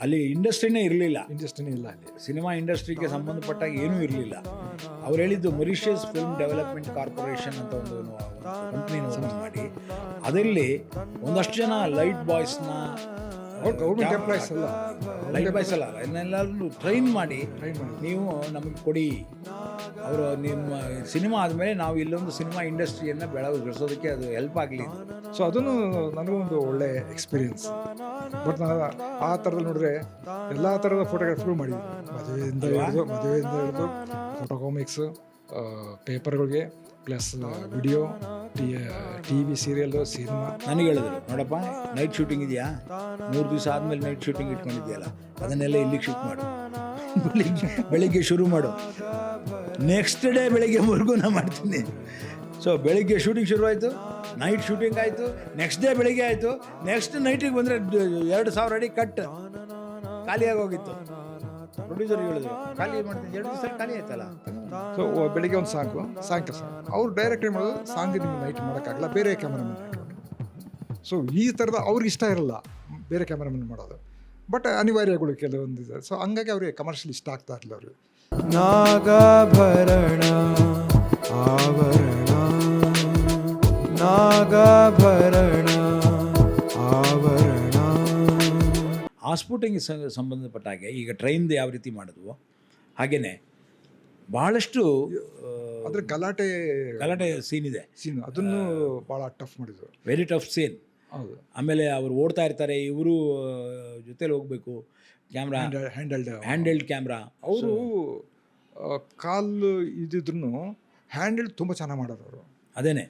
ಅಲ್ಲಿ ಇಂಡಸ್ಟ್ರಿನೇ ಇರಲಿಲ್ಲ. ಇಂಡಸ್ಟ್ರಿನೇ ಇಲ್ಲ ಅಲ್ಲಿ. ಸಿನಿಮಾ ಇಂಡಸ್ಟ್ರಿಗೆ ಸಂಬಂಧಪಟ್ಟಾಗ ಏನೂ ಇರಲಿಲ್ಲ. ಅವ್ರು ಹೇಳಿದ್ದು ಮೊರಿಷಿಯಸ್ ಫಿಲ್ಮ್ ಡೆವಲಪ್ಮೆಂಟ್ ಕಾರ್ಪೊರೇಷನ್ ಅಂತ ಒಂದು ಕಂಪ್ನಿನ ಓಪನ್ ಮಾಡಿ ಅದರಲ್ಲಿ ಒಂದಷ್ಟು ಜನ ಲೈಟ್ ಬಾಯ್ಸ್ನ ಗೌರ್ಮೆಂಟ್ ಎಂಪ್ಲಾಯ್ಸ್ ಅಲ್ಲ, ಲೈಟ್ ಬಾಯ್ಸ್ ಅಲ್ಲ ಇನ್ನೆಲ್ಲರೂ ಟ್ರೈನ್ ಮಾಡಿ ನೀವು ನಮಗೆ ಕೊಡಿ. ಅವರು ನಿಮ್ಮ ಸಿನಿಮಾ ಆದಮೇಲೆ ನಾವು ಇಲ್ಲೊಂದು ಸಿನಿಮಾ ಇಂಡಸ್ಟ್ರಿಯನ್ನು ಬೆಳೆಸೋದಕ್ಕೆ ಅದು ಹೆಲ್ಪ್ ಆಗಲಿ. ಸೊ ಅದನ್ನು ನನಗೂ ಒಂದು ಒಳ್ಳೆ ಎಕ್ಸ್ಪೀರಿಯನ್ಸ್. ಬಟ್ ನಾನು ಆ ಥರದಲ್ಲಿ ನೋಡಿದ್ರೆ ಎಲ್ಲ ಥರದ ಫೋಟೋಗ್ರಾಫಿಗಳು ಮಾಡಿದ್ದೀನಿ. ಮದುವೆಯಿಂದ ಹಿಡಿದು ಫೋಟೋ ಕಾಮಿಕ್ಸು, ಪೇಪರ್ಗಳಿಗೆ, plus video, T V serial, cinema. ನನಗೆ ಹೇಳಿದ್ರು, ನೋಡಪ್ಪ ನೈಟ್ ಶೂಟಿಂಗ್ ಇದೆಯಾ, 3 ದಿವಸ ಆದಮೇಲೆ ನೈಟ್ ಶೂಟಿಂಗ್ ಇಟ್ಕೊಂಡಿದೆಯಲ್ಲ ಅದನ್ನೆಲ್ಲ ಇಲ್ಲಿಗೆ ಶೂಟ್ ಮಾಡು, ಬೆಳಿಗ್ಗೆ ಶುರು ಮಾಡು, ನೆಕ್ಸ್ಟ್ ಡೇ ಬೆಳಿಗ್ಗೆವರೆಗೂ ನಾನು ಮಾಡ್ತೀನಿ. ಸೊ ಬೆಳಿಗ್ಗೆ ಶೂಟಿಂಗ್ ಶುರುವಾಯಿತು, ನೈಟ್ ಶೂಟಿಂಗ್ ಆಯಿತು, ನೆಕ್ಸ್ಟ್ ಡೇ ಬೆಳಿಗ್ಗೆ ಆಯಿತು, ನೆಕ್ಸ್ಟ್ ನೈಟಿಗೆ ಬಂದರೆ 2,000 ಅಡಿ ಕಟ್ ಖಾಲಿಯಾಗಿ ಹೋಗಿತ್ತು. ಪ್ರೊಡ್ಯೂಸರ್ ಹೇಳಿದ್ರು ಖಾಲಿ ಮಾಡ್ತೀನಿ, 2 ದಿವಸ ಖಾಲಿ ಆಯ್ತಲ್ಲ. ಸೊ ಬೆಳಿಗ್ಗೆ ಒಂದು ಸಾಂಗು, ಸಾಯಂಕಾಲ ಸಾಂಗ್ ಅವ್ರು ಡೈರೆಕ್ಟ್ ಏನು ಮಾಡೋದು, ಸಾಂಗ್ ನಿಮ್ಗೆ ನೈಟ್ ಮಾಡೋಕ್ಕಾಗಲ್ಲ, ಬೇರೆ ಕ್ಯಾಮ್ರಾಮನ್ ಇಟ್ಕೊಂಡು. ಸೊ ಈ ಥರದ ಅವ್ರಿಗೆ ಇಷ್ಟ ಇರಲ್ಲ ಬೇರೆ ಕ್ಯಾಮ್ರಾಮನ್ ಮಾಡೋದು, ಬಟ್ ಅನಿವಾರ್ಯಗಳು ಕೆಲವೊಂದಿದೆ. ಸೊ ಹಂಗಾಗಿ ಅವ್ರಿಗೆ ಕಮರ್ಷಿಯಲ್ ಇಷ್ಟ ಆಗ್ತಾ ಇರಲಿಲ್ಲ ಅವ್ರಿಗೆ. ನಾಗಾಭರಣ ಆವರಣ, ನಾಗಾಭರಣ ಆವರಣ. ಹಾಸ್ಪಿಟಿಂಗ್ ಸಂಬಂಧಪಟ್ಟ ಹಾಗೆ ಈಗ ಟ್ರೈನ್ದು ಯಾವ ರೀತಿ ಮಾಡಿದ್ವು ಹಾಗೆಯೇ ಭಾಳಷ್ಟು ಅದ್ರ ಗಲಾಟೆ ಸೀನ್ ಇದೆ. ಸೀನ್ ಅದನ್ನು ಭಾಳ ಟಫ್ ಮಾಡಿದ್ರು, ವೆರಿ ಟಫ್ ಸೀನ್. ಹೌದು. ಆಮೇಲೆ ಅವರು ಓಡ್ತಾ ಇರ್ತಾರೆ, ಇವರು ಜೊತೆಲಿ ಹೋಗಬೇಕು, ಕ್ಯಾಮ್ರಾ ಹ್ಯಾಂಡಲ್ಡ್ ಕ್ಯಾಮ್ರಾ. ಅವರು ಕಾಲು ಇದ್ದಿದ್ರು ಹ್ಯಾಂಡಲ್ ತುಂಬ ಚೆನ್ನಾಗಿ ಮಾಡೋರು ಅವರು. ಅದೇನೆ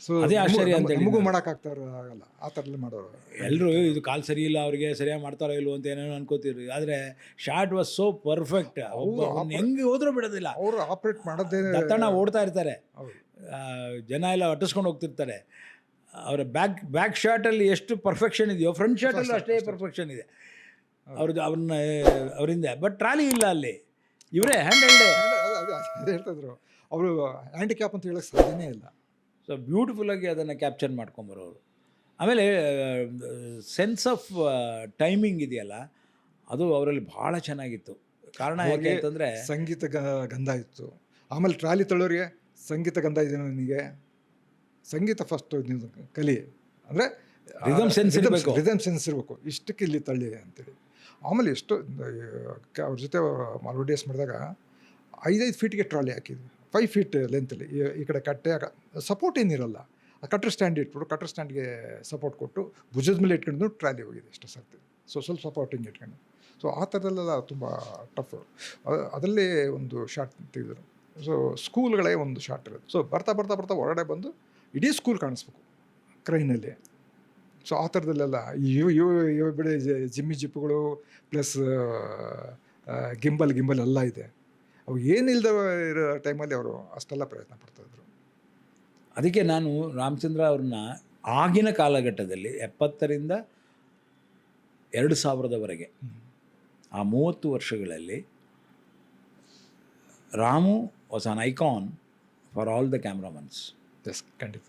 ಸೊ ಅದೇ ಆಶ್ಚರ್ಯ ಅಂತ ನಮಗೂ ಮಾಡೋಕ್ಕಾಗ್ತಾ ಆಗಲ್ಲ ಆ ಥರದಲ್ಲಿ ಮಾಡೋರು. ಎಲ್ಲರೂ ಇದು ಕಾಲು ಸರಿ ಇಲ್ಲ, ಅವ್ರಿಗೆ ಸರಿಯಾಗಿ ಮಾಡ್ತಾರೋ ಇಲ್ವೋ ಅಂತ ಏನೇನೋ ಅನ್ಕೋತಿದ್ರು. ಆದರೆ ಶಾರ್ಟ್ ವಾಸ್ ಸೋ ಪರ್ಫೆಕ್ಟ್. ಹೆಂಗೆ ಹೋದ್ರೂ ಬಿಡೋದಿಲ್ಲ. ಅವರು ಆಪ್ರೇಟ್ ಮಾಡೋದೇ ದತ್ತಣ್ಣ ಓಡ್ತಾ ಇರ್ತಾರೆ, ಜನ ಎಲ್ಲ ಅಟ್ಟಿಸ್ಕೊಂಡು ಹೋಗ್ತಿರ್ತಾರೆ. ಅವರ ಬ್ಯಾಕ್ ಶಾಟಲ್ಲಿ ಎಷ್ಟು ಪರ್ಫೆಕ್ಷನ್ ಇದೆಯೋ ಫ್ರಂಟ್ ಶಾಟಲ್ಲೂ ಅಷ್ಟೇ ಪರ್ಫೆಕ್ಷನ್ ಇದೆ ಅವ್ರದ್ದು ಅವರಿಂದ. ಬಟ್ ಟ್ರಾಲಿ ಇಲ್ಲ ಅಲ್ಲಿ, ಇವರೇ ಹ್ಯಾಂಡಲ್ಡೇ. ಅದೇ ಹೇಳ್ತಿದ್ರು ಅವರು, ಹ್ಯಾಂಡಿಕ್ಯಾಪ್ ಅಂತ ಹೇಳೋಕ್ಕೆ ಸಾಧ್ಯನೇ ಇಲ್ಲ. ಸೊ ಬ್ಯೂಟಿಫುಲ್ಲಾಗಿ ಅದನ್ನು ಕ್ಯಾಪ್ಚರ್ ಮಾಡ್ಕೊಂಬರೋರು. ಆಮೇಲೆ ಸೆನ್ಸ್ ಆಫ್ ಟೈಮಿಂಗ್ ಇದೆಯಲ್ಲ, ಅದು ಅವರಲ್ಲಿ ಭಾಳ ಚೆನ್ನಾಗಿತ್ತು. ಕಾರಣ ಯಾಕೆ ಅಂತಂದರೆ ಸಂಗೀತ ಗಂಧ ಇತ್ತು. ಆಮೇಲೆ ಟ್ರಾಲಿ ತಳ್ಳೋರಿಗೆ ಸಂಗೀತ ಗಂಧ ಇದೆ, ನನಗೆ ಸಂಗೀತ ಫಸ್ಟ್ ನೀವು ಕಲಿ ಅಂದರೆ ರಿದಮ್ ಸೆನ್ಸ್ ಇರಬೇಕು, ಇಷ್ಟಕ್ಕೆ ಇಲ್ಲಿ ತಳ್ಳಿ ಅಂತೇಳಿ. ಆಮೇಲೆ ಎಷ್ಟು ಅವ್ರ ಜೊತೆ ಮಾಲ್ವಡಿಯಸ್ ಮಾಡಿದಾಗ 5 ಫೀಟ್ಗೆ ಟ್ರಾಲಿ ಹಾಕಿದ್ವಿ, 5 ಫೀಟ್ ಲೆಂತಲ್ಲಿ. ಈ ಕಡೆ ಕಟ್ಟೆ ಸಪೋರ್ಟ್ ಏನಿರಲ್ಲ, ಆ ಕಟ್ರ್ ಸ್ಟ್ಯಾಂಡ್ ಇಟ್ಬಿಟ್ಟು ಕಟ್ರ್ ಸ್ಟ್ಯಾಂಡ್ಗೆ ಸಪೋರ್ಟ್ ಕೊಟ್ಟು ಭುಜದ ಮೇಲೆ ಇಟ್ಕೊಂಡು ಟ್ರಾಲಿ ಹೋಗಿದೆ ಎಷ್ಟು ಸರ್ತಿ. ಸೊ ಸ್ವಲ್ಪ ಸಪೋರ್ಟಿಂಗ್ ಇಟ್ಕೊಂಡು. ಸೊ ಆ ಥರದಲ್ಲೆಲ್ಲ ತುಂಬ ಟಫ್. ಅದರಲ್ಲೇ ಒಂದು ಶಾರ್ಟ್ ತೆಗೆದರು. ಸೊ ಸ್ಕೂಲ್ಗಳೇ ಒಂದು ಶಾರ್ಟ್ ಇರೋದು. ಸೊ ಬರ್ತಾ ಹೊರಗಡೆ ಬಂದು ಇಡೀ ಸ್ಕೂಲ್ ಕಾಣಿಸ್ಬೇಕು ಕ್ರೈನಲ್ಲಿ. ಸೊ ಆ ಥರದಲ್ಲೆಲ್ಲ ಇವು ಬಿಡಿ ಜಿಮ್ಮಿ ಜಿಪ್ಪುಗಳು ಪ್ಲಸ್ ಗಿಂಬಲ್ ಎಲ್ಲ ಇದೆ. ಅವು ಏನಿಲ್ಲದ ಇರೋ ಟೈಮಲ್ಲಿ ಅವರು ಅಷ್ಟೆಲ್ಲ ಪ್ರಯತ್ನ ಪಡ್ತಾಯಿದ್ರು. ಅದಕ್ಕೆ ನಾನು ರಾಮಚಂದ್ರ ಅವ್ರನ್ನ ಆಗಿನ ಕಾಲಘಟ್ಟದಲ್ಲಿ 70ರಿಂದ 2000ವರೆಗೆ ಆ 30 ವರ್ಷಗಳಲ್ಲಿ Ramu was an icon for all the cameramans. Yes, ಖಂಡಿತ.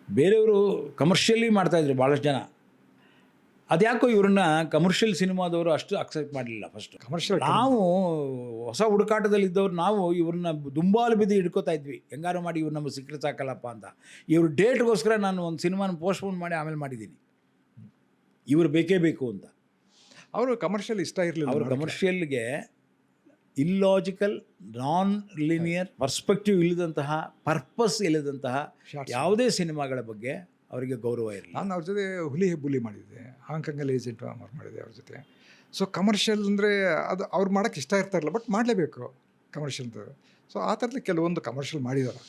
ಬೇರೆಯವರು ಕಮರ್ಷಿಯಲಿ ಮಾಡ್ತಾಯಿದ್ರು ಭಾಳಷ್ಟು ಜನ. ಅದ್ಯಾಕೋ ಇವ್ರನ್ನ ಕಮರ್ಷಿಯಲ್ ಸಿನಿಮಾದವರು ಅಷ್ಟು ಅಕ್ಸೆಪ್ಟ್ ಮಾಡಲಿಲ್ಲ ಫಸ್ಟ್. ಕಮರ್ಷಿಯಲ್ ನಾವು ಹೊಸ ಹುಡುಕಾಟದಲ್ಲಿದ್ದವ್ರು ನಾವು ಇವ್ರನ್ನ ದುಂಬಾಲು ಬಿದ್ದು ಹಿಡ್ಕೋತಾ ಇದ್ವಿ, ಹೆಂಗಾರು ಮಾಡಿ ಇವ್ರು ನಮಗೆ ಸಿಕ್ಕರೆ ಸಾಕಲ್ಲಪ್ಪ ಅಂತ. ಇವ್ರ ಡೇಟ್ಗೋಸ್ಕರ ನಾನು ಒಂದು ಸಿನಿಮಾನ ಪೋಸ್ಟ್ಪೋನ್ ಮಾಡಿ ಆಮೇಲೆ ಮಾಡಿದ್ದೀನಿ, ಇವರು ಬೇಕೇ ಬೇಕು ಅಂತ. ಅವರು ಕಮರ್ಷಿಯಲ್ ಇಷ್ಟ ಇರಲಿಲ್ಲ. ಅವರು ಕಮರ್ಷಿಯಲ್ಗೆ ಇಲ್ಲಾಜಿಕಲ್, ನಾನ್ ಲೀನಿಯರ್, ಪರ್ಸ್ಪೆಕ್ಟಿವ್ ಇಲ್ಲದಂತಹ, ಪರ್ಪಸ್ ಇಲ್ಲದಂತಹ ಯಾವುದೇ ಸಿನಿಮಾಗಳ ಬಗ್ಗೆ ಅವರಿಗೆ ಗೌರವ ಇರಲಿಲ್ಲ. ನಾನು ಅವ್ರ ಜೊತೆ ಹುಲಿ ಹೆಬ್ಬುಲಿ ಮಾಡಿದ್ದೆ, ಹಾಂಗ್ಕಾಂಗಲ್ಲಿ ಏಜೆಂಟ್ ಮಾಡಿದೆ ಅವ್ರ ಜೊತೆ. ಸೊ ಕಮರ್ಷಿಯಲ್ ಅಂದರೆ ಅದು ಅವ್ರು ಮಾಡೋಕ್ಕೆ ಇಷ್ಟ ಇರ್ತಾ ಇರಲಿಲ್ಲ, ಬಟ್ ಮಾಡಲೇಬೇಕು ಕಮರ್ಷಿಯಲ್ ಅಂತ. ಸೊ ಆ ಥರದ್ದು ಕೆಲವೊಂದು ಕಮರ್ಷಿಯಲ್ ಮಾಡಿದ್ದಾರೆ.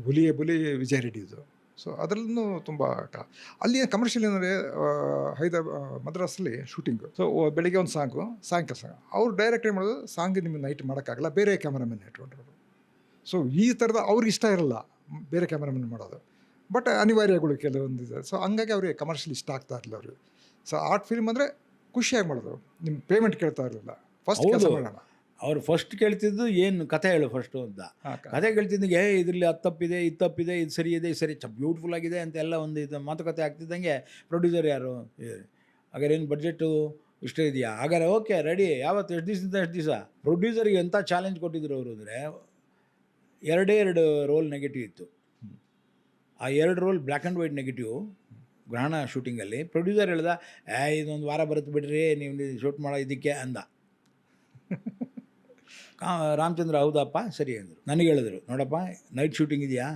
ಹುಲಿ ಹೆಬ್ಬುಲಿ ವಿಜಯ್ ರೆಡ್ಡಿದು. ಸೊ ಅದರಲ್ಲೂ ತುಂಬ ಅಲ್ಲಿ ಕಮರ್ಷಿಯಲ್ ಏನಂದರೆ ಮದ್ರಾಸಲ್ಲಿ ಶೂಟಿಂಗು. ಸೊ ಬೆಳಿಗ್ಗೆ ಒಂದು ಸಾಂಗು, ಸಾಯಂಕಾಲ ಸಾಂಗ್ ಅವ್ರು ಡೈರೆಕ್ಟ್ ಏನು ಮಾಡೋದು, ಸಾಂಗ್ ನಿಮಗೆ ನೈಟ್ ಮಾಡೋಕ್ಕಾಗಲ್ಲ, ಬೇರೆ ಕ್ಯಾಮ್ರಾಮನ್ ಇಟ್ಕೊಂಡ್ರು. ಸೊ ಈ ಥರದ ಅವ್ರಿಗೆ ಇಷ್ಟ ಇರಲ್ಲ ಬೇರೆ ಕ್ಯಾಮ್ರಾಮನ್ ಮಾಡೋದು, ಬಟ್ ಅನಿವಾರ್ಯಗಳು ಕೆಲವೊಂದಿದೆ. ಸೊ ಹಂಗಾಗಿ ಅವ್ರಿಗೆ ಕಮರ್ಷಿಯಲ್ ಇಷ್ಟ ಆಗ್ತಾ ಇರಲಿಲ್ಲ ಅವ್ರಿಗೆ. ಸೊ ಆರ್ಟ್ ಫಿಲ್ಮ್ ಅಂದರೆ ಖುಷಿಯಾಗಿ ಮಾಡೋದು, ನಿಮ್ಮ ಪೇಮೆಂಟ್ ಕೇಳ್ತಾ ಇರಲಿಲ್ಲ, ಫಸ್ಟ್ ಕೆಲಸ ಮಾಡೋಣ. ಅವ್ರು ಫಸ್ಟ್ ಕೇಳ್ತಿದ್ದು ಏನು ಕಥೆ ಹೇಳು ಫಸ್ಟು ಅಂತ. ಕಥೆ ಕೇಳ್ತಿದ್ದಂಗೆ ಇದರಲ್ಲಿ ಅದು ತಪ್ಪಿದೆ, ಇದು ತಪ್ಪಿದೆ, ಇದು ಸರಿ ಇದೆ, ಇದು ಸರಿ ಬ್ಯೂಟಿಫುಲ್ ಆಗಿದೆ ಅಂತೆಲ್ಲ ಒಂದು ಇದು ಮಾತುಕತೆ ಆಗ್ತಿದ್ದಂಗೆ ಪ್ರೊಡ್ಯೂಸರ್ ಯಾರು, ಹಾಗಾದ್ರೆ ಏನು ಬಡ್ಜೆಟು ಇಷ್ಟೇ ಇದೆಯಾ, ಹಾಗಾದ್ರೆ ಓಕೆ ರೆಡಿ, ಯಾವತ್ತು ಎಷ್ಟು ದಿವಸದಿಂದ ಎಷ್ಟು ದಿವಸ. ಪ್ರೊಡ್ಯೂಸರ್ಗೆ ಎಂಥ ಚಾಲೆಂಜ್ ಕೊಟ್ಟಿದ್ರು ಅವರು ಅಂದರೆ, 2 ರೋಲ್ ನೆಗೆಟಿವ್ ಇತ್ತು. ಆ 2 roll black and white negative Grahana ಶೂಟಿಂಗಲ್ಲಿ. ಪ್ರೊಡ್ಯೂಸರ್ ಹೇಳ್ದ, ಇದೊಂದು ವಾರ ಬರುತ್ತೆ ಬಿಡ್ರಿ ನೀವು ಶೂಟ್ ಮಾಡೋ ಇದಕ್ಕೆ ಅಂದ. ರಾಮಚಂದ್ರ ಹೌದಪ್ಪ ಸರಿ ಅಂದರು. ನನಗೆ ಹೇಳಿದ್ರು, ನೋಡಪ್ಪ ನೈಟ್ ಶೂಟಿಂಗ್ ಇದೆಯಾ,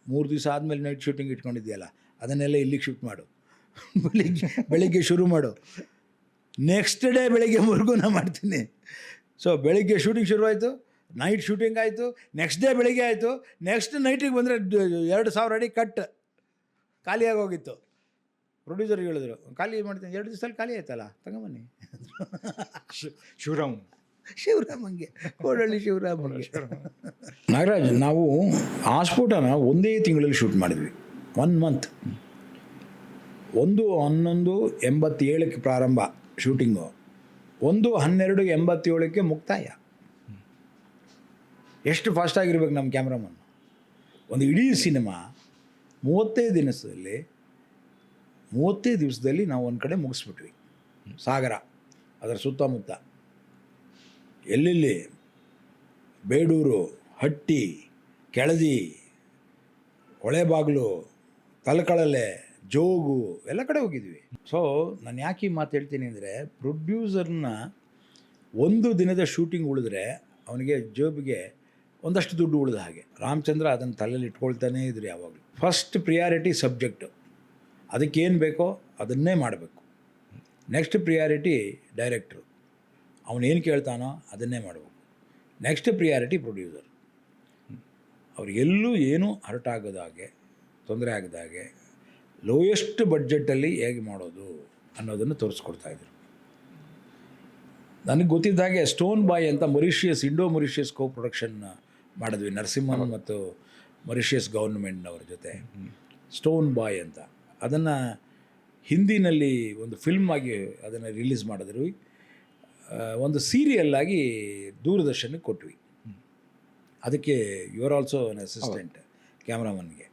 3 ದಿವಸ ಆದಮೇಲೆ ನೈಟ್ ಶೂಟಿಂಗ್ ಇಟ್ಕೊಂಡಿದ್ಯಲ್ಲ, ಅದನ್ನೆಲ್ಲ ಇಲ್ಲಿಗೆ ಶಿಫ್ಟ್ ಮಾಡು, ಬೆಳಿಗ್ಗೆ ಶುರು ಮಾಡು, ನೆಕ್ಸ್ಟ್ ಡೇ ಬೆಳಿಗ್ಗೆವರೆಗೂ ನಾನು ಮಾಡ್ತೀನಿ. ಸೊ ಬೆಳಿಗ್ಗೆ ಶೂಟಿಂಗ್ ಶುರುವಾಯಿತು, ನೈಟ್ ಶೂಟಿಂಗ್ ಆಯಿತು, ನೆಕ್ಸ್ಟ್ ಡೇ ಬೆಳಿಗ್ಗೆ ಆಯಿತು. ನೆಕ್ಸ್ಟ್ ನೈಟಿಗೆ ಬಂದರೆ 2,000 ಅಡಿ ಕಟ್ ಖಾಲಿಯಾಗಿ ಹೋಗಿತ್ತು. ಪ್ರೊಡ್ಯೂಸರ್ಗೆ ಹೇಳಿದ್ರು, ಖಾಲಿ ಮಾಡ್ತೀನಿ, 2 ದಿವಸದಲ್ಲಿ ಖಾಲಿ ಆಯ್ತಲ್ಲ ತಗೊಂಬನ್ನಿ. ಶಿವರಾಮಂಗೆ ಕೋಡಳ್ಳಿ ಶಿವರಾಮಂಗೆ. ನಾಗರಾಜ್, ನಾವು ಆ ಸ್ಫೋಟನ 1 ತಿಂಗಳಲ್ಲಿ ಶೂಟ್ ಮಾಡಿದ್ವಿ, 1 ಮಂತ್. 1/11/87 ಪ್ರಾರಂಭ ಶೂಟಿಂಗು, 1/12/87 ಮುಕ್ತಾಯ. ಎಷ್ಟು ಫಾಸ್ಟಾಗಿರ್ಬೇಕು ನಮ್ಮ ಕ್ಯಾಮ್ರಾಮನ್. ಒಂದು ಇಡೀ ಸಿನಿಮಾ 35 ದಿವಸದಲ್ಲಿ ನಾವು ಒಂದು ಕಡೆ ಮುಗಿಸ್ಬಿಟ್ವಿ. ಸಾಗರ, ಅದರ ಸುತ್ತಮುತ್ತ ಎಲ್ಲೆಲ್ಲಿ ಬೇಡೂರು, ಹಟ್ಟಿ, ಕೆಳದಿ, ಹೊಳೆಬಾಗಿಲು, ತಲಕಳಲೆ, ಜೋಗು ಎಲ್ಲ ಕಡೆ ಹೋಗಿದ್ವಿ. ಸೊ ನಾನು ಯಾಕೆ ಈ ಮಾತು ಹೇಳ್ತೀನಿ ಅಂದರೆ, ಪ್ರೊಡ್ಯೂಸರ್ನ 1 ದಿನದ ಶೂಟಿಂಗ್ ಉಳಿದ್ರೆ ಅವನಿಗೆ ಜೋಬಿಗೆ ಒಂದಷ್ಟು ದುಡ್ಡು ಉಳಿದ ಹಾಗೆ. ರಾಮಚಂದ್ರ ಅದನ್ನು ತಲೆಯಲ್ಲಿ ಇಟ್ಕೊಳ್ತಾನೇ ಇದ್ರು ಯಾವಾಗಲೂ. ಫಸ್ಟ್ ಪ್ರಿಯಾರಿಟಿ ಸಬ್ಜೆಕ್ಟು, ಅದಕ್ಕೇನು ಬೇಕೋ ಅದನ್ನೇ ಮಾಡಬೇಕು. ನೆಕ್ಸ್ಟ್ ಪ್ರಿಯಾರಿಟಿ ಡೈರೆಕ್ಟ್ರು, ಅವನೇನು ಕೇಳ್ತಾನೋ ಅದನ್ನೇ ಮಾಡಬೇಕು. ನೆಕ್ಸ್ಟ್ ಪ್ರಿಯಾರಿಟಿ ಪ್ರೊಡ್ಯೂಸರ್, ಅವ್ರಿಗೆಲ್ಲೂ ಏನೂ ಹರ್ಟ್ ಆಗದಾಗೆ, ತೊಂದರೆ ಆಗದಾಗೆ, ಲೋಯೆಸ್ಟ್ ಬಡ್ಜೆಟಲ್ಲಿ ಹೇಗೆ ಮಾಡೋದು ಅನ್ನೋದನ್ನು ತೋರಿಸ್ಕೊಡ್ತಾಯಿದ್ರು. ನನಗೆ ಗೊತ್ತಿದ್ದ ಹಾಗೆ ಸ್ಟೋನ್ ಬಾಯ್ ಅಂತ ಇಂಡೋ ಮೊರಿಷಿಯಸ್ ಕೋ ಪ್ರೊಡಕ್ಷನ್ ಮಾಡಿದ್ವಿ, ನರಸಿಂಹನ್ ಮತ್ತು ಮೊರಿಷಿಯಸ್ ಗೌರ್ಮೆಂಟ್ನವ್ರ ಜೊತೆ. ಸ್ಟೋನ್ ಬಾಯ್ ಅಂತ ಅದನ್ನು ಹಿಂದಿನಲ್ಲಿ ಒಂದು ಫಿಲ್ಮ್ ಆಗಿ ಅದನ್ನು ರಿಲೀಸ್ ಮಾಡಿದ್ರು, ಒಂದು ಸೀರಿಯಲ್ಲಾಗಿ ದೂರದರ್ಶನಕ್ಕೆ ಕೊಟ್ವಿ. ಅದಕ್ಕೆ you are also an assistant ಕ್ಯಾಮ್ರಾಮನ್ಗೆ.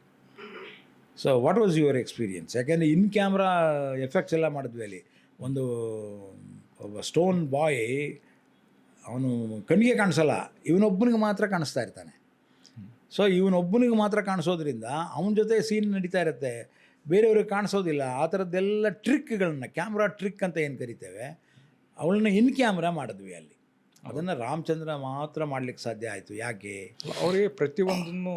So what was your experience? ಯಾಕೆಂದರೆ ಇನ್ ಕ್ಯಾಮ್ರಾ ಎಫೆಕ್ಟ್ಸ್ ಎಲ್ಲ ಮಾಡಿದ್ವಿ ಅಲ್ಲಿ. ಒಬ್ಬ ಸ್ಟೋನ್ ಬಾಯ್, ಅವನು ಕಣ್ಣಿಗೆ ಕಾಣಿಸಲ್ಲ, ಇವನೊಬ್ಬನಿಗೆ ಮಾತ್ರ ಕಾಣಿಸ್ತಾ ಇರ್ತಾನೆ. ಸೊ ಇವನೊಬ್ಬನಿಗೆ ಮಾತ್ರ ಕಾಣಿಸೋದ್ರಿಂದ ಅವನ ಜೊತೆ ಸೀನ್ ನಡೀತಾ ಇರುತ್ತೆ, ಬೇರೆಯವ್ರಿಗೆ ಕಾಣಿಸೋದಿಲ್ಲ. ಆ ಥರದ್ದೆಲ್ಲ ಟ್ರಿಕ್ಗಳನ್ನ, ಕ್ಯಾಮ್ರಾ ಟ್ರಿಕ್ ಅಂತ ಏನು ಕರಿತೇವೆ, ಅವಳನ್ನ ಇನ್ ಕ್ಯಾಮ್ರಾ ಮಾಡಿದ್ವಿ ಅಲ್ಲಿ. ಅದನ್ನು ರಾಮಚಂದ್ರ ಮಾತ್ರ ಮಾಡಲಿಕ್ಕೆ ಸಾಧ್ಯ ಆಯಿತು. ಯಾಕೆ? ಅವರಿಗೆ ಪ್ರತಿಯೊಂದನ್ನು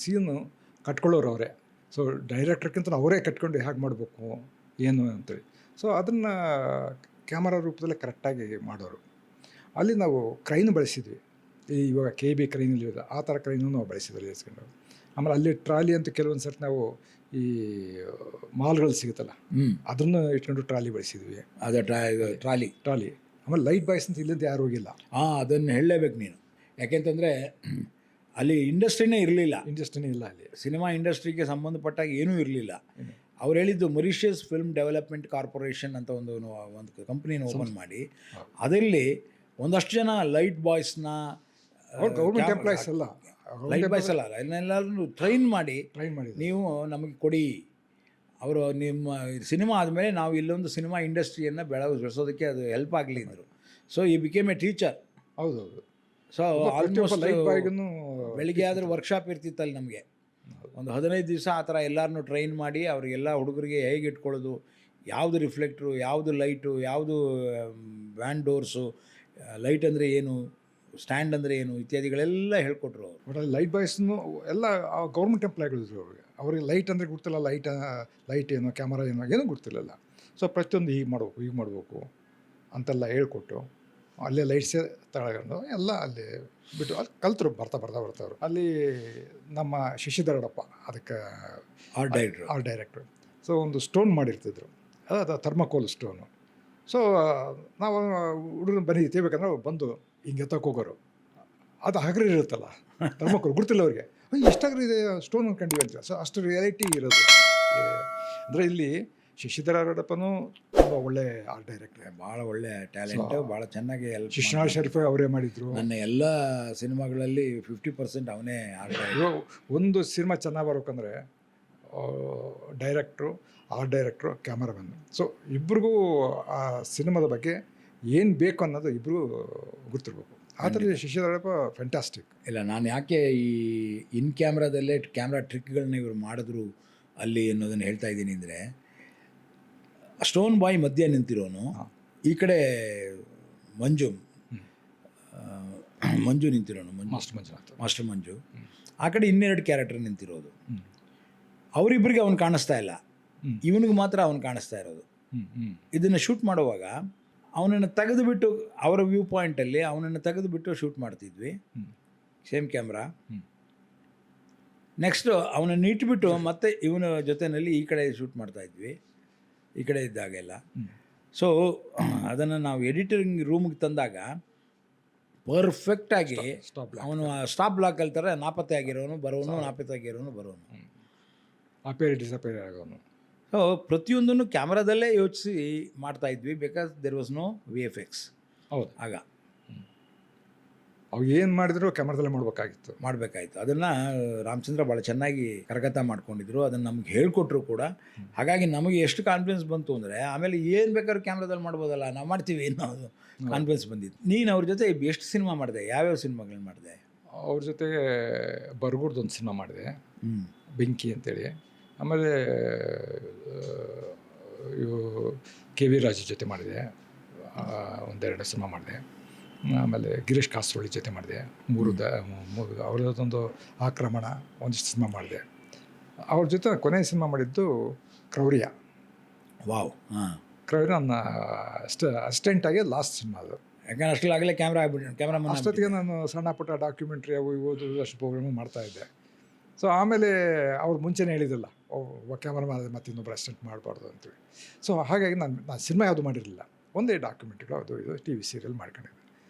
ಸೀನು ಕಟ್ಕೊಳ್ಳೋರು ಅವರೇ. ಸೊ ಡೈರೆಕ್ಟ್ರ್ಗಿಂತ ಅವರೇ ಕಟ್ಕೊಂಡು ಹೇಗೆ ಮಾಡಬೇಕು ಏನು ಅಂತೇಳಿ. ಸೊ ಅದನ್ನು ಕ್ಯಾಮರಾ ರೂಪದಲ್ಲೇ ಕರೆಕ್ಟಾಗಿ ಮಾಡೋರು. ಅಲ್ಲಿ ನಾವು ಕ್ರೈನ್ ಬಳಸಿದ್ವಿ, ಇವಾಗ KB ಕ್ರೈನಲ್ಲಿ ಇದೆ, ಆ ಥರ ಕ್ರೈನು ನಾವು ಬಳಸಿದ್ವಿ ಇಸ್ಕೊಂಡು. ಆಮೇಲೆ ಅಲ್ಲಿ ಟ್ರಾಲಿ ಅಂತ ಕೆಲವೊಂದು ಸರ್ತಿ ನಾವು ಈ ಮಾಲ್ಗಳು ಸಿಗುತ್ತಲ್ಲ, ಅದನ್ನು ಇಟ್ಕೊಂಡು ಟ್ರಾಲಿ ಬಳಸಿದ್ವಿ. ಅದು ಟ್ರಾಲಿ. ಆಮೇಲೆ ಲೈಟ್ ಬಾಯ್ಸ್ ಅಂತ ಇಲ್ಲಿಂದ ಯಾರು ಹೋಗಿಲ್ಲ. ಅದನ್ನು ಹೇಳಲೇಬೇಕು ನೀನು. ಯಾಕೆಂತಂದರೆ ಅಲ್ಲಿ ಇಂಡಸ್ಟ್ರಿನೇ ಇರಲಿಲ್ಲ ಅಲ್ಲಿ. ಸಿನಿಮಾ ಇಂಡಸ್ಟ್ರಿಗೆ ಸಂಬಂಧಪಟ್ಟಾಗ ಏನೂ ಇರಲಿಲ್ಲ. ಅವ್ರು ಹೇಳಿದ್ದು ಮೊರಿಷಿಯಸ್ ಫಿಲ್ಮ್ ಡೆವಲಪ್ಮೆಂಟ್ ಕಾರ್ಪೊರೇಷನ್ ಅಂತ ಒಂದು ಕಂಪ್ನಿನ ಓಪನ್ ಮಾಡಿ, ಅದರಲ್ಲಿ ಒಂದಷ್ಟು ಜನ ಲೈಟ್ ಬಾಯ್ಸ್ನ, ಗೌರ್ಮೆಂಟ್ ಎಂಪ್ಲಾಯ್ಸ್ ಅಲ್ಲ, ಲೈಟ್ ಬಾಯ್ಸ್ ಅಲ್ಲ, ಎಲ್ಲರೂ ಟ್ರೈನ್ ಮಾಡಿ ನೀವು ನಮಗೆ ಕೊಡಿ, ಅವರು ನಿಮ್ಮ ಸಿನಿಮಾ ಆದಮೇಲೆ ನಾವು ಇಲ್ಲೊಂದು ಸಿನಿಮಾ ಇಂಡಸ್ಟ್ರಿಯನ್ನು ಬೆಳೆಸೋದಕ್ಕೆ ಅದು ಹೆಲ್ಪ್ ಆಗಲಿ ಅಂದರು. ಸೊ ಈ ಬಿಕೇಮ್ ಎ ಟೀಚರ್. ಹೌದೌದು. ಸೊ ಆಲ್ಮೋಸ್ಟ್ ಬೆಳಿಗ್ಗೆ ಆದರೆ ವರ್ಕ್ಶಾಪ್ ಇರ್ತಿತ್ತಲ್ಲಿ ನಮಗೆ. ಒಂದು 15 ದಿವಸ ಆ ಥರ ಎಲ್ಲರನ್ನೂ ಟ್ರೈನ್ ಮಾಡಿ ಅವರಿಗೆಲ್ಲ ಹುಡುಗರಿಗೆ ಹೇಗೆ ಇಟ್ಕೊಳ್ಳೋದು, ಯಾವುದು ರಿಫ್ಲೆಕ್ಟ್ರು, ಯಾವುದು ಲೈಟು, ಯಾವುದು ವ್ಯಾನ್ ಡೋರ್ಸು, ಲೈಟ್ ಅಂದರೆ ಏನು, ಸ್ಟ್ಯಾಂಡ್ ಅಂದರೆ ಏನು ಇತ್ಯಾದಿಗಳೆಲ್ಲ ಹೇಳ್ಕೊಟ್ರು ಅವರು. ಬಟ್ ಅಲ್ಲಿ ಲೈಟ್ ಬಾಯ್ಸ್ನು ಎಲ್ಲ ಗೌರ್ಮೆಂಟ್ ಎಂಪ್ಲಾಯ್ಗಳಿದ್ರು ಅವ್ರಿಗೆ ಲೈಟ್ ಅಂದರೆ ಗೊತ್ತಿಲ್ಲ, ಲೈಟ್ ಏನೋ ಕ್ಯಾಮರಾ ಏನೋ ಗೊತ್ತಿರಲಿಲ್ಲ. ಸೊ ಪ್ರತಿಯೊಂದು ಹೀಗೆ ಮಾಡಬೇಕು ಅಂತೆಲ್ಲ ಹೇಳ್ಕೊಟ್ಟು ಅಲ್ಲೇ ಲೈಟ್ಸೇ ತಗೊಂಡು ಎಲ್ಲ ಅಲ್ಲಿ ಬಿಟ್ಟು ಅಲ್ಲಿ ಕಲ್ತರು. ಬರ್ತಾ ಅವರು ಅಲ್ಲಿ ನಮ್ಮ ಶಶಿಧರಡಪ್ಪ ಅದಕ್ಕೆ ಆರ್ಟ್ ಡೈರೆಕ್ಟ್ರು. ಸೊ ಒಂದು ಸ್ಟೋನ್ ಮಾಡಿರ್ತಿದ್ರು, ಅದು ಥರ್ಮಕೋಲ್ ಸ್ಟೋನು. ಸೊ ನಾವು ಹುಡುಗರು ಬನ್ನಿ ತೇಬೇಕಂದ್ರೆ ಬಂದು ಹಿಂಗೆ ಹೋಗೋರು. ಅದು ಹಗರಿ ಇರುತ್ತಲ್ಲ ಥರ್ಮಕೋಲ್, ಗುರ್ತಿಲ್ಲ ಅವ್ರಿಗೆ, ಎಷ್ಟಾಗ್ರಿ ಇದೆ ಸ್ಟೋನ್ ಅಂದ್ಕೊಂಡಿವಿ ಅಂತ. ಸೊ ಅಷ್ಟು ರಿಯಾಲಿಟಿ ಇರೋದು. ಅಂದರೆ ಇಲ್ಲಿ ಶಶಿಧರ ರೆಡ್ಡಪ್ಪನೂ ತುಂಬ ಒಳ್ಳೆ ಆರ್ಟ್ ಡೈರೆಕ್ಟರ್. ಭಾಳ ಒಳ್ಳೆ ಟ್ಯಾಲೆಂಟ್, ಭಾಳ ಚೆನ್ನಾಗಿ ಶಿಶ್ನಾಳ್ ಶರೀಫ್ ಅವರೇ ಮಾಡಿದರು. ನನ್ನ ಎಲ್ಲ ಸಿನಿಮಾಗಳಲ್ಲಿ 50% ಅವನೇ ಆಡ್ತಾ ಒಂದು ಸಿನಿಮಾ ಚೆನ್ನಾಗಿ ಬರ್ಬೇಕಂದ್ರೆ ಡೈರೆಕ್ಟ್ರು, ಆರ್ಟ್ ಡೈರೆಕ್ಟ್ರು, ಕ್ಯಾಮರಾಮನ್, ಸೊ ಇಬ್ರಿಗೂ ಆ ಸಿನಿಮಾದ ಬಗ್ಗೆ ಏನು ಬೇಕು ಅನ್ನೋದು ಇಬ್ಬರು ಗೊತ್ತಿರ್ಬೇಕು. ಆ ಥರ ಶಶಿಧರ ರೆಡ್ಡಪ್ಪ ಫ್ಯಾಂಟಾಸ್ಟಿಕ್. ಇಲ್ಲ, ನಾನು ಯಾಕೆ ಈ ಇನ್ ಕ್ಯಾಮ್ರಾದಲ್ಲೇ ಕ್ಯಾಮ್ರಾ ಟ್ರಿಕ್ಗಳನ್ನ ಇವರು ಮಾಡಿದ್ರು ಅಲ್ಲಿ ಅನ್ನೋದನ್ನು ಹೇಳ್ತಾ ಇದ್ದೀನಿ ಅಂದರೆ, ಸ್ಟೋನ್ ಬಾಯ್ ಮಧ್ಯೆ ನಿಂತಿರೋನು, ಈ ಕಡೆ ಮಂಜು ನಿಂತಿರೋನು, ಮಾಸ್ಟರ್ ಮಂಜು, ಆ ಕಡೆ ಇನ್ನೆರಡು ಕ್ಯಾರೆಕ್ಟರ್ ನಿಂತಿರೋದು. ಅವರಿಬ್ಬರಿಗೆ ಅವನು ಕಾಣಿಸ್ತಾ ಇಲ್ಲ, ಇವನಿಗೆ ಮಾತ್ರ ಅವನು ಕಾಣಿಸ್ತಾ ಇರೋದು. ಇದನ್ನು ಶೂಟ್ ಮಾಡುವಾಗ ಅವನನ್ನು ತೆಗೆದುಬಿಟ್ಟು, ಅವರ ವ್ಯೂ ಪಾಯಿಂಟಲ್ಲಿ ಅವನನ್ನು ತೆಗೆದುಬಿಟ್ಟು ಶೂಟ್ ಮಾಡ್ತಿದ್ವಿ, ಸೇಮ್ ಕ್ಯಾಮ್ರಾ. ನೆಕ್ಸ್ಟು ಅವನನ್ನು ಇಟ್ಬಿಟ್ಟು ಮತ್ತೆ ಇವನ ಜೊತೆಯಲ್ಲಿ ಈ ಕಡೆ ಶೂಟ್ ಮಾಡ್ತಾಯಿದ್ವಿ, ಈ ಕಡೆ ಇದ್ದಾಗೆಲ್ಲ. ಸೊ ಅದನ್ನು ನಾವು ಎಡಿಟಿಂಗ್ ರೂಮಿಗೆ ತಂದಾಗ ಪರ್ಫೆಕ್ಟಾಗಿ ಅವನು ಸ್ಟಾಪ್ ಬ್ಲಾಕ್ ಹೇಳ್ತಾರೆ, ನಾಪತ್ತೆ ಆಗಿರೋನು ಬರೋನು, ನಾಪತ್ತೆ ಆಗಿರೋನು ಬರೋನು, ಅಪೇರ್ ಡಿಸಪೇರ್ ಆಗೋನು. ಸೊ ಪ್ರತಿಯೊಂದನ್ನು ಕ್ಯಾಮ್ರಾದಲ್ಲೇ ಯೋಚಿಸಿ ಮಾಡ್ತಾಯಿದ್ವಿ, because there was no VFX. ಹೌದು, ಆಗ ಅವು ಏನು ಮಾಡಿದ್ರು ಕ್ಯಾಮ್ರಾದಲ್ಲೇ ಮಾಡಬೇಕಾಗಿತ್ತು. ಅದನ್ನು ರಾಮಚಂದ್ರ ಭಾಳ ಚೆನ್ನಾಗಿ ಕರಗತ ಮಾಡ್ಕೊಂಡಿದ್ರು, ಅದನ್ನು ನಮ್ಗೆ ಹೇಳ್ಕೊಟ್ರು ಕೂಡ. ಹಾಗಾಗಿ ನಮಗೆ ಎಷ್ಟು ಕಾನ್ಫಿಡೆನ್ಸ್ ಬಂತು ಅಂದರೆ, ಆಮೇಲೆ ಏನು ಬೇಕಾದ್ರೂ ಕ್ಯಾಮ್ರಾದಲ್ಲಿ ಮಾಡ್ಬೋದಲ್ಲ, ನಾವು ಮಾಡ್ತೀವಿ ಅನ್ನೋದು ಕಾನ್ಫಿಡೆನ್ಸ್ ಬಂದಿತ್ತು. ನೀನು ಅವ್ರ ಜೊತೆ ಎಷ್ಟು ಸಿನಿಮಾ ಮಾಡಿದೆ, ಯಾವ್ಯಾವ ಸಿನಿಮಾಗಳನ್ನ ಮಾಡಿದೆ? ಅವ್ರ ಜೊತೆಗೆ ಬರ್ಗೂರ್ದೊಂದು ಸಿನಿಮಾ ಮಾಡಿದೆ, ಬೆಂಕಿ ಅಂತೇಳಿ. ಆಮೇಲೆ ಇವು KV ರಾಜ್ ಜೊತೆ ಮಾಡಿದೆ, ಒಂದೆರಡು ಸಿನಿಮಾ ಮಾಡಿದೆ. ಆಮೇಲೆ ಗಿರೀಶ್ ಕಾಸರವಳ್ಳಿ ಜೊತೆ ಮಾಡಿದೆ, ಮೂರು ಅವ್ರದ್ದೊಂದು ಆಕ್ರಮಣ, ಒಂದಿಷ್ಟು ಸಿನಿಮಾ ಮಾಡಿದೆ. ಅವ್ರ ಜೊತೆ ಕೊನೆಯ ಸಿನಿಮಾ ಮಾಡಿದ್ದು ಕ್ರೌರ್ಯ. ವಾವ್. ಹಾಂ, ಕ್ರೌರ್ಯ ನನ್ನ ಅಸಿಸ್ಟೆಂಟಾಗಿ ಲಾಸ್ಟ್ ಸಿನಿಮಾ ಅದು. ಯಾಕಂದ್ರೆ ಅಷ್ಟಲಾಗಲೇ ಕ್ಯಾಮ್ರಾಮನ್ ಅಷ್ಟೊತ್ತಿಗೆ ನಾನು ಸಣ್ಣ ಪುಟ್ಟ ಡಾಕ್ಯುಮೆಂಟ್ರಿ ಅವು ಇವು ಅಷ್ಟು ಪ್ರೋಗ್ರಾಮು ಮಾಡ್ತಾಯಿದ್ದೆ. ಸೊ ಆಮೇಲೆ ಅವ್ರು ಮುಂಚೆನೇ ಹೇಳಿದಿಲ್ಲ, ಕ್ಯಾಮ್ರಾಮನ್ ಮತ್ತು ಇನ್ನೊಬ್ಬರು ಅಸಿಸ್ಟೆಂಟ್ ಮಾಡಬಾರ್ದು ಅಂತೇಳಿ. ಸೊ ಹಾಗಾಗಿ ನಾನು ಸಿನಿಮಾ ಯಾವುದು ಮಾಡಿರಲಿಲ್ಲ, ಒಂದೇ ಡಾಕ್ಯುಮೆಂಟ್ರಿಗಳು ಅದು ಇದು TV ಸೀರಿಯಲ್ ಮಾಡ್ಕೊಂಡಿದ್ದೆ.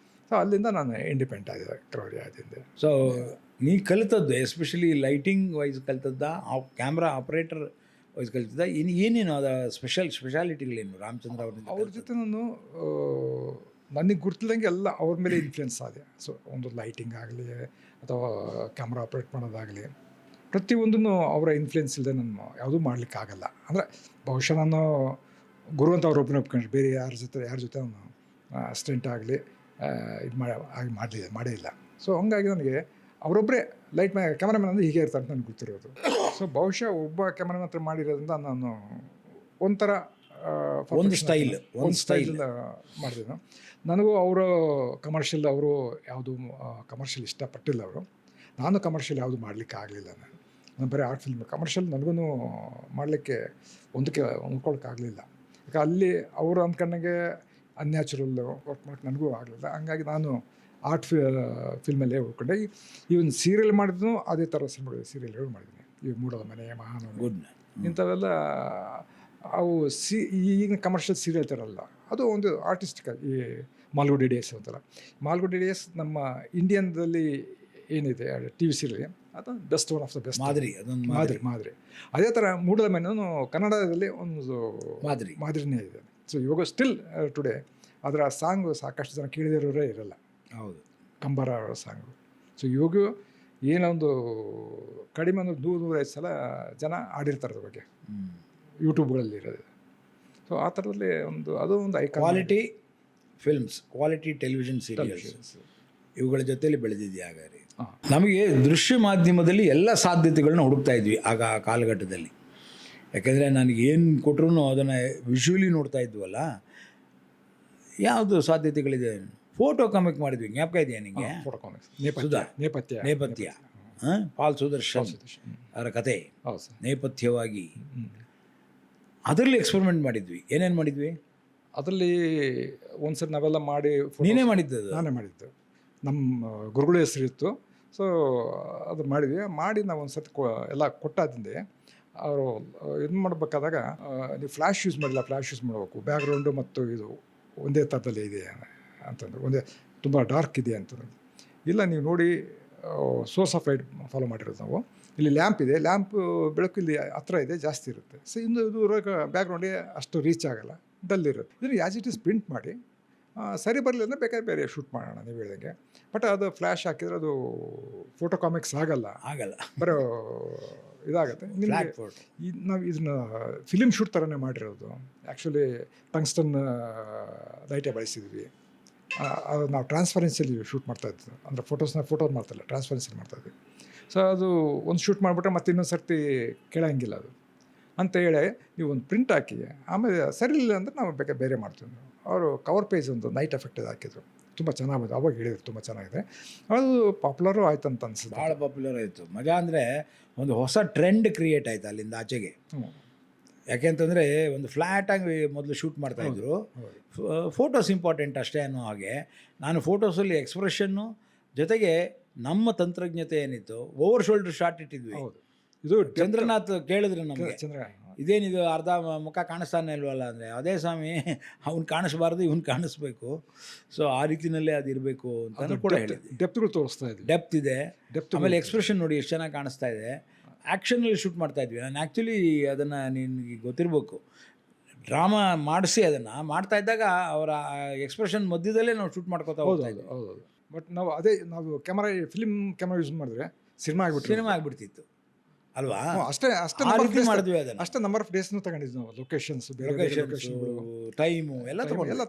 ಸೊ ಅಲ್ಲಿಂದ ನಾನು ಇಂಡಿಪೆಂಡೆಂಟ್ ಆಗಿದೆ ಕ್ರೌರ್ಯ ಆದಿಂದ. ಸೊ ನೀ ಕಲಿತದ್ದು ಎಸ್ಪೆಷಲಿ ಲೈಟಿಂಗ್ ವೈಸ್ ಕಲಿತದ್ದ, ಕ್ಯಾಮ್ರಾ ಆಪ್ರೇಟರ್ ವೈಸ್ ಕಲಿತದ್ದ, ಏನೇನು ಅದ ಸ್ಪೆಷಾಲಿಟಿಗಳೇನು ರಾಮಚಂದ್ರ ಅವ್ರ ಜೊತೆ ನಾನು ನನಗೆ ಗುರ್ತಿಲ್ದಂಗೆ ಎಲ್ಲ ಅವ್ರ ಮೇಲೆ ಇನ್ಫ್ಲುಯೆನ್ಸ್ ಆದೆ. ಸೊ ಒಂದು ಲೈಟಿಂಗ್ ಆಗಲಿ ಅಥವಾ ಕ್ಯಾಮ್ರಾ ಆಪ್ರೇಟ್ ಮಾಡೋದಾಗಲಿ, ಪ್ರತಿಯೊಂದನ್ನು ಅವರ ಇನ್ಫ್ಲುಯೆನ್ಸ್ ಇಲ್ಲದೆ ನಾನು ಯಾವುದೂ ಮಾಡಲಿಕ್ಕಾಗಲ್ಲ. ಅಂದರೆ ಬಹುಶಃ ನಾನು ಗುರು ಅಂತ ಅವ್ರು ಒಪ್ಕೊಂಡ್ರೆ ಬೇರೆ ಯಾರ ಜೊತೆ ನಾನು ಅಸಿಸ್ಟೆಂಟ್ ಆಗಲಿ ಇದು ಮಾಡೇ ಇಲ್ಲ. ಸೊ ಹಂಗಾಗಿ ನನಗೆ ಅವರೊಬ್ಬರೇ ಕ್ಯಾಮ್ರಾಮನ್ ಅಂದರೆ ಹೀಗೆ ಇರ್ತಾರೆ ಅಂತ ನನಗೆ ಗೊತ್ತಿರೋದು. ಸೊ ಬಹುಶಃ ಒಬ್ಬ ಕ್ಯಾಮ್ರಾಮನ್ ಹತ್ರ ಮಾಡಿರೋದ್ರಿಂದ ನಾನು ಒಂಥರ ಒಂದು ಸ್ಟೈಲ್ ಮಾಡಿದೆ. ನನಗೂ ಅವರು ಕಮರ್ಷಿಯಲ್, ಅವರು ಯಾವುದು ಕಮರ್ಷಿಯಲ್ ಇಷ್ಟಪಟ್ಟಿಲ್ಲ ಅವರು. ನಾನು ಕಮರ್ಷಿಯಲ್ ಯಾವುದು ಮಾಡಲಿಕ್ಕೆ ಆಗಲಿಲ್ಲ. ನಾನು ಬರೀ ಆರ್ಟ್ ಫಿಲ್ಮ್, ಕಮರ್ಷಿಯಲ್ ನನಗೂ ಮಾಡಲಿಕ್ಕೆ ಹೊಂದ್ಕೊಳ್ಳೋಕ್ಕಾಗಲಿಲ್ಲ. ಯಾಕೆ ಅಲ್ಲಿ ಅವರು ಅಂದ್ಕೊಂಡಂಗೆ ಅನ್ಯಾಚುರಲ್ ವರ್ಕ್ ಮಾಡೋಕ್ಕೆ ನನಗೂ ಆಗಲಿಲ್ಲ. ಹಂಗಾಗಿ ನಾನು ಆರ್ಟ್ ಫಿಲ್ಮಲ್ಲೇ ಉಳ್ಕೊಂಡೆ. ಈವನ್ ಸೀರಿಯಲ್ ಮಾಡಿದ್ನು ಅದೇ ಥರ ಸೀರಿಯಲ್ಗಳು ಮಾಡಿದ್ದೀನಿ. ಈ ಮೂಡದ ಮನೆ, ಮಹಾನವಮಿ, ಇಂಥವೆಲ್ಲ ಅವು ಈಗಿನ ಕಮರ್ಷಿಯಲ್ ಸೀರಿಯಲ್ ಥರಲ್ಲ, ಅದು ಒಂದು ಆರ್ಟಿಸ್ಟಿಕಲ್. ಈ ಮಾಲ್ಗುಡಿ ಡೇಸ್ ಅಂತಾರ, ಮಾಲ್ಗುಡಿ ಡೇಸ್ ನಮ್ಮ ಇಂಡಿಯನ್ದಲ್ಲಿ ಏನಿದೆ TV ಸೀರಿಯಲ್, ಅದು best, one of the best ಮಾದರಿ. ಅದೇ ಥರ ಮೂಡದ ಮನೆಯೂ ಕನ್ನಡದಲ್ಲಿ ಒಂದು ಮಾದರಿನೇ ಇದೆ. ಸೊ ಇವಾಗ ಸ್ಟಿಲ್ ಟುಡೇ ಅದರ ಸಾಂಗು ಸಾಕಷ್ಟು ಜನ ಕೇಳಿದಿರೋರೇ ಇರಲ್ಲ. ಹೌದು, ಕಂಬಾರ ಅವರ ಸಾಂಗು. ಸೊ ಇವಾಗ ಏನೊಂದು ಕಡಿಮೆ ಒಂದು 100-105 ಸಲ ಜನ ಆಡಿರ್ತಾರೆ ಅದ್ರ ಬಗ್ಗೆ, ಯೂಟ್ಯೂಬ್ಗಳಲ್ಲಿ ಇರೋದು. ಸೊ ಆ ಥರದಲ್ಲಿ ಅದು ಒಂದು quality films, quality television serials, ಇವುಗಳ ಜೊತೆಯಲ್ಲಿ ಬೆಳೆದಿದೆಯಾ? ಹಾಗಾದ್ರೆ ನಮಗೆ ದೃಶ್ಯ ಮಾಧ್ಯಮದಲ್ಲಿ ಎಲ್ಲ ಸಾಧ್ಯತೆಗಳನ್ನ ಹುಡುಕ್ತಾ ಇದ್ವಿ ಆಗ ಆ ಕಾಲಘಟ್ಟದಲ್ಲಿ. ಯಾಕೆಂದರೆ ನನಗೆ ಏನು ಕೊಟ್ಟರು ಅದನ್ನು ವಿಷುವಲಿ ನೋಡ್ತಾ ಇದ್ವಲ್ಲ, ಯಾವುದು ಸಾಧ್ಯತೆಗಳಿದೆ. ಫೋಟೋ ಕಾಮಿಕ್ ಮಾಡಿದ್ವಿ, ಜ್ಞಾಪಕ ಇದೆಯಾ ನಿಮಗೆ? ಫೋಟೋ ಕಾಮಿಕ್ಸ್, ನೇಪಥ್ಯ, ಪಾಲ್ ಸುದರ್ಶನ್ ಅವರ ಕತೆ ನೇಪಥ್ಯವಾಗಿ ಅದರಲ್ಲಿ ಎಕ್ಸ್ಪೆರಿಮೆಂಟ್ ಮಾಡಿದ್ವಿ. ಏನೇನು ಮಾಡಿದ್ವಿ ಅದರಲ್ಲಿ? ಒಂದ್ಸರಿ ನಾವೆಲ್ಲ ಮಾಡಿ, ನೀನೇ ಮಾಡಿದ್ದು? ನಾನೇ ಮಾಡಿದ್ದು. ನಮ್ಮ ಗುರುಗಳ ಹೆಸರಿತ್ತು. ಸೊ ಅದು ಮಾಡಿದ್ವಿ. ಮಾಡಿ ನಾವು ಒಂದು ಸರ್ತಿ ಎಲ್ಲ ಕೊಟ್ಟಾದಿಂದೆ ಅವರು ಇದು ಮಾಡಬೇಕಾದಾಗ, ನೀವು ಫ್ಲ್ಯಾಶ್ ಯೂಸ್ ಮಾಡಿಲ್ಲ, ಫ್ಲ್ಯಾಶ್ ಯೂಸ್ ಮಾಡಬೇಕು, ಬ್ಯಾಕ್ಗ್ರೌಂಡು ಮತ್ತು ಇದು ಒಂದೇ ಥರದಲ್ಲಿ ಇದೆ ಅಂತಂದರು. ಒಂದೇ ತುಂಬ ಡಾರ್ಕ್ ಇದೆ ಅಂತಂದ್ರೆ, ಇಲ್ಲ ನೀವು ನೋಡಿ ಸೋರ್ಸ್ ಆಫ್ ಲೈಟ್ ಫಾಲೋ ಮಾಡಿರೋದು ನಾವು, ಇಲ್ಲಿ ಲ್ಯಾಂಪ್ ಇದೆ, ಲ್ಯಾಂಪ್ ಬೆಳಕು ಇಲ್ಲಿ ಹತ್ರ ಇದೆ, ಜಾಸ್ತಿ ಇರುತ್ತೆ. ಸೊ ಇಂದು ದೂರ ಬ್ಯಾಕ್ಗ್ರೌಂಡಿಗೆ ಅಷ್ಟು ರೀಚ್ ಆಗಲ್ಲ, ಡಲ್ ಇರುತ್ತೆ. ಇದನ್ನು ಆ್ಯಸ್ ಇಟ್ ಈಸ್ ಪ್ರಿಂಟ್ ಮಾಡಿ ಸರಿ ಬರಲಿಲ್ಲ ಅಂದರೆ ಬೇಕಾದ್ರೆ ಬೇರೆ ಶೂಟ್ ಮಾಡೋಣ ನೀವು ಹೇಳಿದಂಗೆ. ಬಟ್ ಅದು ಫ್ಲ್ಯಾಶ್ ಹಾಕಿದರೆ ಅದು ಫೋಟೋ ಕಾಮಿಕ್ಸ್ ಆಗಲ್ಲ, ಬರೋ ಇದಾಗುತ್ತೆ ನಿಮಗೆ. ನಾವು ಇದನ್ನ ಫಿಲಿಮ್ ಶೂಟ್ ಥರನೇ ಮಾಡಿರೋದು. ಆ್ಯಕ್ಚುಲಿ ಟಂಗ್ಸ್ಟನ್ ಲೈಟೇ ಬಳಸಿದ್ವಿ. ಅದು ನಾವು ಟ್ರಾನ್ಸ್ಪರೆನ್ಸಿಯಲ್ಲಿ ಶೂಟ್ ಮಾಡ್ತಾಯಿದ್ವಿ, ಅಂದರೆ ಫೋಟೋ ಮಾಡ್ತಾಯಿಲ್ಲ, ಟ್ರಾನ್ಸ್ಪರೆನ್ಸಿಲಿ ಮಾಡ್ತಾಯಿದ್ವಿ. ಸೊ ಅದು ಒಂದು ಶೂಟ್ ಮಾಡಿಬಿಟ್ರೆ ಮತ್ತೆ ಇನ್ನೊಂದು ಸರ್ತಿ ಕೇಳೋಂಗಿಲ್ಲ ಅದು ಅಂತ ಹೇಳಿ ನೀವು ಒಂದು ಪ್ರಿಂಟ್ ಹಾಕಿ ಆಮೇಲೆ ಸರಿ ಇಲ್ಲ ಅಂದರೆ ನಾವು ಬೇಕಾದ್ರೆ ಬೇರೆ ಮಾಡ್ತೀವಿ. ಅವರು ಕವರ್ ಪೇಜ್ ಒಂದು ನೈಟ್ ಎಫೆಕ್ಟ್ ಹಾಕಿದ್ರು, ತುಂಬ ಚೆನ್ನಾಗಿ ಬಂದು ಅವಾಗ ಹೇಳಿದ್ರು ತುಂಬ ಚೆನ್ನಾಗಿದೆ. ಅದು ಪಾಪ್ಯುಲರು ಆಯ್ತು ಅಂತ ಅನ್ಸುತ್ತೆ, ಭಾಳ ಪಾಪ್ಯುಲರ್ ಆಯಿತು. ಮಜಾ ಅಂದರೆ ಒಂದು ಹೊಸ ಟ್ರೆಂಡ್ ಕ್ರಿಯೇಟ್ ಆಯಿತು ಅಲ್ಲಿಂದ ಆಚೆಗೆ. ಯಾಕೆಂತಂದರೆ ಒಂದು ಫ್ಲ್ಯಾಟಾಗಿ ಮೊದಲು ಶೂಟ್ ಮಾಡ್ತಾಯಿದ್ರು, ಫೋಟೋಸ್ ಇಂಪಾರ್ಟೆಂಟ್ ಅಷ್ಟೇ ಅನ್ನೋ ಹಾಗೆ. ನಾನು ಫೋಟೋಸಲ್ಲಿ ಎಕ್ಸ್ಪ್ರೆಷನ್ನು ಜೊತೆಗೆ ನಮ್ಮ ತಂತ್ರಜ್ಞತೆ ಏನಿತ್ತು, ಓವರ್ ಶೋಲ್ಡರ್ ಶಾಟ್ ಇಟ್ಟಿದ್ವಿ. ಇದು ಚಂದ್ರನಾಥ್ ಕೇಳಿದ್ರು ನಮಗೆ, ಚಂದ್ರ ಇದೇನಿದು ಅರ್ಧ ಮುಖ ಕಾಣಿಸ್ತಾನೆ ಇಲ್ವಲ್ಲ ಅಂದರೆ, ಅದೇ ಸ್ವಾಮಿ ಅವ್ನು ಕಾಣಿಸ್ಬಾರ್ದು ಇವ್ನು ಕಾಣಿಸ್ಬೇಕು. ಸೊ ಆ ರೀತಿಯಲ್ಲೇ ಅದು ಇರಬೇಕು ಅಂತ ಕೂಡ ಹೇಳಿದ್ವಿ. ಡೆಪ್ತ್ಗಳು ತೋರಿಸ್ತಾ ಇದ್ವಿ, ಡೆಪ್ತ್ ಇದೆ. ಆಮೇಲೆ ಎಕ್ಸ್ಪ್ರೆಷನ್ ನೋಡಿ ಎಷ್ಟು ಚೆನ್ನಾಗಿ ಕಾಣಿಸ್ತಾ ಇದೆ. ಆ್ಯಕ್ಷನಲ್ಲಿ ಶೂಟ್ ಮಾಡ್ತಾಯಿದ್ವಿ. ನಾನು ಆ್ಯಕ್ಚುಲಿ ಅದನ್ನು ನಿನಗೆ ಗೊತ್ತಿರಬೇಕು, ಡ್ರಾಮಾ ಮಾಡಿಸಿ ಅದನ್ನು ಮಾಡ್ತಾ ಇದ್ದಾಗ ಅವರ ಎಕ್ಸ್ಪ್ರೆಷನ್ ಮಧ್ಯದಲ್ಲೇ ನಾವು ಶೂಟ್ ಮಾಡ್ಕೋತಾ ಹೋಗ್ತಾ ಇದ್ವಿ. ಹೌದು. ಬಟ್ ನಾವು ಫಿಲ್ಮ್ ಕ್ಯಾಮ್ರಾ ಯೂಸ್ ಮಾಡಿದ್ರೆ ಸಿನಿಮಾ ಆಗ್ಬಿಡ್ತಿತ್ತು ಅಲ್ವಾ? ಅಷ್ಟೇ ಮಾಡಿದ್ವಿ ಅದನ್ನು. ಅಷ್ಟೇ ನಂಬರ್ ಆಫ್ ಡೇಸ್ನು ತಗೊಂಡಿದ್ವಿ ನಾವು. ಲೊಕೇಶನ್ಸ್, ಟೈಮು ಎಲ್ಲ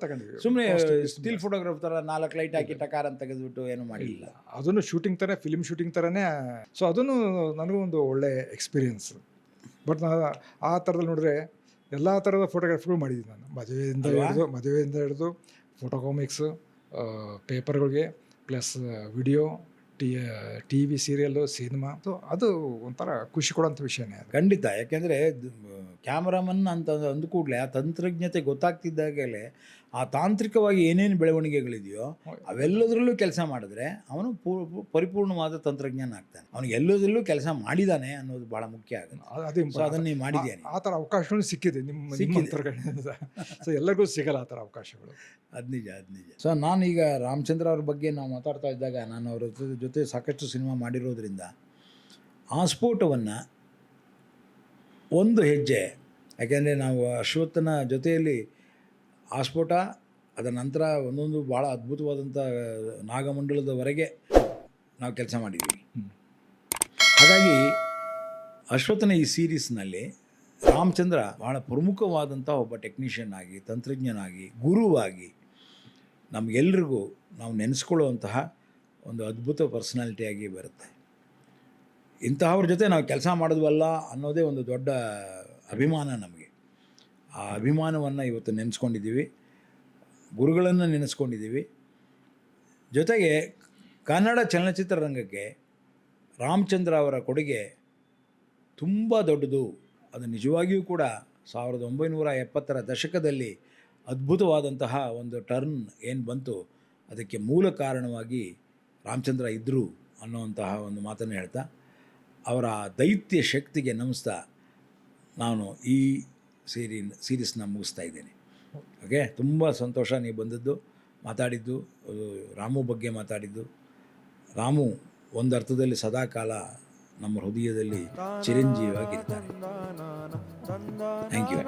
ತಗೊಂಡಿದ್ವಿ. ಸುಮ್ಮನೆ ಸ್ಟಿಲ್ ಫೋಟೋಗ್ರಾಫ್ ಥರ 4 ಲೈಟ್ ಹಾಕಿ ಟಕಾರ ಅಂತ ತೆಗೆದುಬಿಟ್ಟು ಏನೂ ಮಾಡಿಲ್ಲ. ಅದನ್ನು ಶೂಟಿಂಗ್ ಥರ, ಫಿಲ್ಮ್ ಶೂಟಿಂಗ್ ಥರನೇ. ಸೊ ಅದನ್ನು ನನಗೂ ಒಂದು ಒಳ್ಳೆ ಎಕ್ಸ್ಪೀರಿಯನ್ಸ್. ಬಟ್ ನಾನು ಆ ಥರದಲ್ಲಿ ನೋಡಿದ್ರೆ ಎಲ್ಲ ಥರದ ಫೋಟೋಗ್ರಾಫಿಗಳು ಮಾಡಿದ್ದೀನಿ ನಾನು. ಮದುವೆಯಿಂದ ಹಿಡಿದು ಫೋಟೋ ಕಾಮಿಕ್ಸು, ಪೇಪರ್ಗಳಿಗೆ, plus video, T V serial, cinema. So ಅದು ಒಂಥರ ಖುಷಿ ಕೊಡೋಂಥ ವಿಷಯನೇ ಅದು. ಖಂಡಿತ. ಯಾಕೆಂದರೆ ಕ್ಯಾಮ್ರಾಮನ್ ಅಂತ ಅಂದ ಕೂಡಲೇ ಆ ತಂತ್ರಜ್ಞತೆ ಗೊತ್ತಾಗ್ತಿದ್ದಾಗಲೇ ಆ ತಾಂತ್ರಿಕವಾಗಿ ಏನೇನು ಬೆಳವಣಿಗೆಗಳಿದೆಯೋ ಅವೆಲ್ಲದರಲ್ಲೂ ಕೆಲಸ ಮಾಡಿದ್ರೆ ಅವನು ಪರಿಪೂರ್ಣವಾದ ತಂತ್ರಜ್ಞಾನ ಆಗ್ತಾನೆ. ಅವನು ಎಲ್ಲದರಲ್ಲೂ ಕೆಲಸ ಮಾಡಿದ್ದಾನೆ ಅನ್ನೋದು ಭಾಳ ಮುಖ್ಯ ಆಗುತ್ತೆ. ಸೊ ಅದನ್ನು ನೀವು ಮಾಡಿದ್ದೇನೆ. ಆ ಥರ ಅವಕಾಶಗಳು ಸಿಕ್ಕಿದೆ ನಿಮ್ಮ ಸೊ ಎಲ್ಲರಿಗೂ ಸಿಗಲ್ಲ ಆ ಥರ ಅವಕಾಶಗಳು. ಅದು ನಿಜ. ಸೊ ನಾನೀಗ ರಾಮಚಂದ್ರ ಅವ್ರ ಬಗ್ಗೆ ನಾವು ಮಾತಾಡ್ತಾ ಇದ್ದಾಗ, ನಾನು ಅವ್ರ ಜೊತೆ ಸಾಕಷ್ಟು ಸಿನಿಮಾ ಮಾಡಿರೋದ್ರಿಂದ ಆ ಸ್ಫೋಟವನ್ನು ಒಂದು ಹೆಜ್ಜೆ, ಯಾಕೆಂದರೆ ನಾವು ಅಶ್ವತ್ಥನ ಜೊತೆಯಲ್ಲಿ ಆಸ್ಫೋಟ, ಅದರ ನಂತರ ಒಂದೊಂದು ಭಾಳ ಅದ್ಭುತವಾದಂಥ ನಾಗಮಂಡಲದವರೆಗೆ ನಾವು ಕೆಲಸ ಮಾಡಿದ್ದೀವಿ. ಹಾಗಾಗಿ ಅಶ್ವತ್ಥನ ಈ ಸೀರೀಸ್ನಲ್ಲಿ ರಾಮಚಂದ್ರ ಭಾಳ ಪ್ರಮುಖವಾದಂಥ ಒಬ್ಬ ಟೆಕ್ನಿಷಿಯನ್ ಆಗಿ, ತಂತ್ರಜ್ಞನಾಗಿ, ಗುರುವಾಗಿ ನಮಗೆಲ್ರಿಗೂ ನಾವು ನೆನೆಸ್ಕೊಳ್ಳುವಂತಹ ಒಂದು ಅದ್ಭುತ ಪರ್ಸನಾಲಿಟಿಯಾಗಿ ಬರುತ್ತೆ. ಇಂತಹವ್ರ ಜೊತೆ ನಾವು ಕೆಲಸ ಮಾಡಿದ್ವಲ್ಲ ಅನ್ನೋದೇ ಒಂದು ದೊಡ್ಡ ಅಭಿಮಾನ ನಮಗೆ. ಆ ಅಭಿಮಾನವನ್ನು ಇವತ್ತು ನೆನೆಸ್ಕೊಂಡಿದ್ದೀವಿ, ಗುರುಗಳನ್ನು ನೆನೆಸ್ಕೊಂಡಿದ್ದೀವಿ. ಜೊತೆಗೆ ಕನ್ನಡ ಚಲನಚಿತ್ರ ರಂಗಕ್ಕೆ ರಾಮಚಂದ್ರ ಅವರ ಕೊಡುಗೆ ತುಂಬ ದೊಡ್ಡದು. ಅದು ನಿಜವಾಗಿಯೂ ಕೂಡ 1970ರ ದಶಕದಲ್ಲಿ ಅದ್ಭುತವಾದಂತಹ ಒಂದು ಟರ್ನ್ ಏನು ಬಂತು, ಅದಕ್ಕೆ ಮೂಲ ಕಾರಣವಾಗಿ ರಾಮಚಂದ್ರ ಇದ್ದರು ಅನ್ನುವಂತಹ ಒಂದು ಮಾತನ್ನು ಹೇಳ್ತಾ, ಅವರ ದೈತ್ಯ ಶಕ್ತಿಗೆ ನಮಿಸ್ತಾ ನಾನು ಈ ಸೀರೀಸ್ನ ಮುಗಿಸ್ತಾ ಇದ್ದೇನೆ. ಓಕೆ, ತುಂಬ ಸಂತೋಷ ನೀವು ಬಂದದ್ದು, ಮಾತಾಡಿದ್ದು, ರಾಮು ಬಗ್ಗೆ ಮಾತಾಡಿದ್ದು. ರಾಮು ಒಂದು ಅರ್ಥದಲ್ಲಿ ಸದಾಕಾಲ ನಮ್ಮ ಹೃದಯದಲ್ಲಿ ಚಿರಂಜೀವಿಯಾಗಿರ್ತಾರೆ. Thank you.